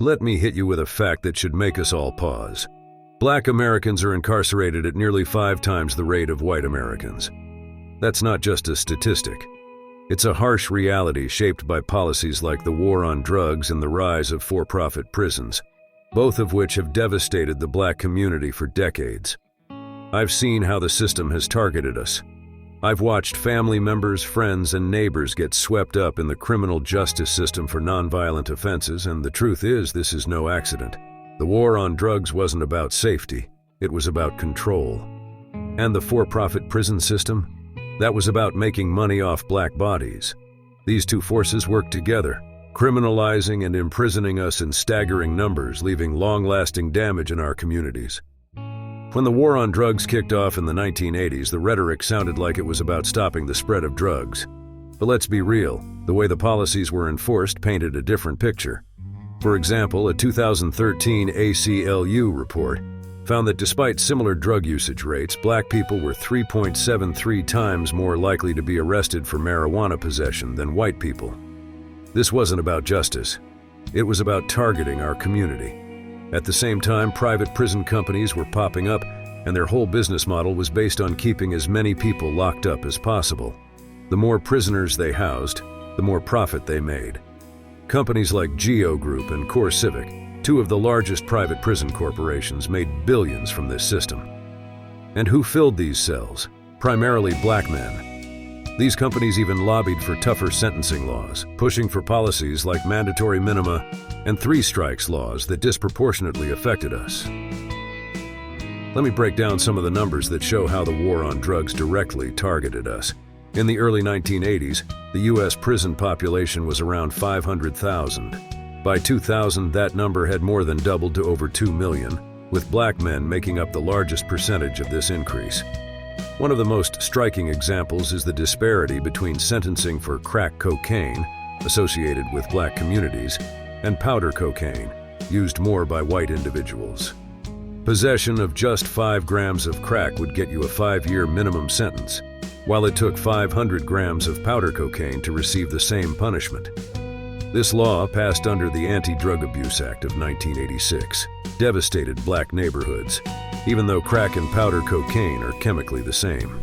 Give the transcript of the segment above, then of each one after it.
Let me hit you with a fact that should make us all pause. Black Americans are incarcerated at nearly 5 times the rate of white Americans. That's not just a statistic. It's a harsh reality shaped by policies like the war on drugs and the rise of for-profit prisons, both of which have devastated the black community for decades. I've seen how the system has targeted us. I've watched family members, friends, and neighbors get swept up in the criminal justice system for nonviolent offenses, and the truth is, this is no accident. The war on drugs wasn't about safety, it was about control. And the for-profit prison system? That was about making money off black bodies. These two forces worked together, criminalizing and imprisoning us in staggering numbers, leaving long-lasting damage in our communities. When the war on drugs kicked off in the 1980s, the rhetoric sounded like it was about stopping the spread of drugs. But let's be real, the way the policies were enforced painted a different picture. For example, a 2013 ACLU report found that despite similar drug usage rates, black people were 3.73 times more likely to be arrested for marijuana possession than white people. This wasn't about justice. It was about targeting our community. At the same time, private prison companies were popping up, and their whole business model was based on keeping as many people locked up as possible. The more prisoners they housed, the more profit they made. Companies like GEO Group and CoreCivic, 2 of the largest private prison corporations, made billions from this system. And who filled these cells? Primarily black men. These companies even lobbied for tougher sentencing laws, pushing for policies like mandatory minima and 3 strikes laws that disproportionately affected us. Let me break down some of the numbers that show how the war on drugs directly targeted us. In the early 1980s, the U.S. prison population was around 500,000. By 2000, that number had more than doubled to over 2 million, with black men making up the largest percentage of this increase. One of the most striking examples is the disparity between sentencing for crack cocaine, associated with black communities, and powder cocaine, used more by white individuals. Possession of just 5 grams of crack would get you a 5-year minimum sentence, while it took 500 grams of powder cocaine to receive the same punishment. This law, passed under the Anti-Drug Abuse Act of 1986, devastated black neighborhoods, even though crack and powder cocaine are chemically the same.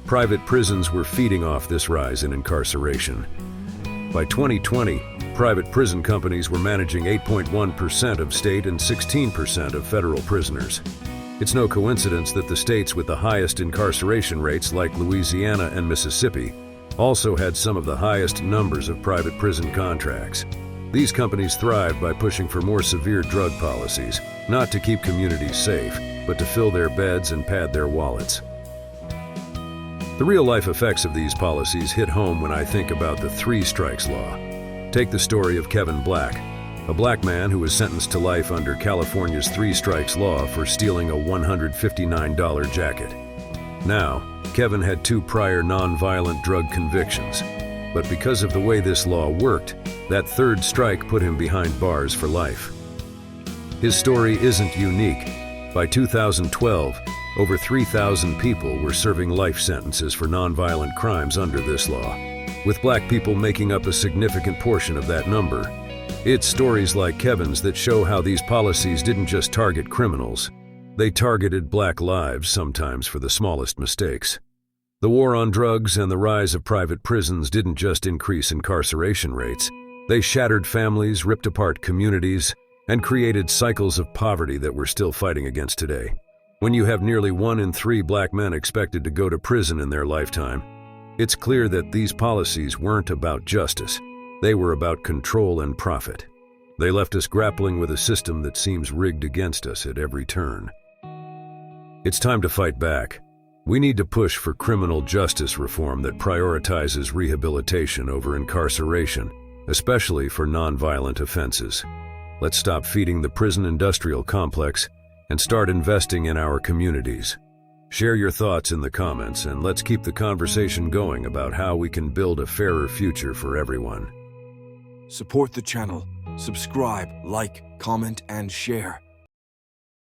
Private prisons were feeding off this rise in incarceration. By 2020, private prison companies were managing 8.1% of state and 16% of federal prisoners. It's no coincidence that the states with the highest incarceration rates, like Louisiana and Mississippi, also had some of the highest numbers of private prison contracts. These companies thrived by pushing for more severe drug policies, not to keep communities safe, but to fill their beds and pad their wallets. The real-life effects of these policies hit home when I think about the 3 strikes law. Take the story of Kevin Black, a black man who was sentenced to life under California's 3 strikes law for stealing a $159 jacket. Now, Kevin had 2 prior non-violent drug convictions, but because of the way this law worked, that 3rd strike put him behind bars for life. His story isn't unique. By 2012, over 3,000 people were serving life sentences for non-violent crimes under this law, with black people making up a significant portion of that number. It's stories like Kevin's that show how these policies didn't just target criminals. They targeted black lives, sometimes for the smallest mistakes. The war on drugs and the rise of private prisons didn't just increase incarceration rates. They shattered families, ripped apart communities, and created cycles of poverty that we're still fighting against today. When you have nearly 1 in 3 black men expected to go to prison in their lifetime, it's clear that these policies weren't about justice. They were about control and profit. They left us grappling with a system that seems rigged against us at every turn. It's time to fight back. We need to push for criminal justice reform that prioritizes rehabilitation over incarceration, especially for nonviolent offenses. Let's stop feeding the prison industrial complex and start investing in our communities. Share your thoughts in the comments, and let's keep the conversation going about how we can build a fairer future for everyone. Support the channel, subscribe, like, comment, and share.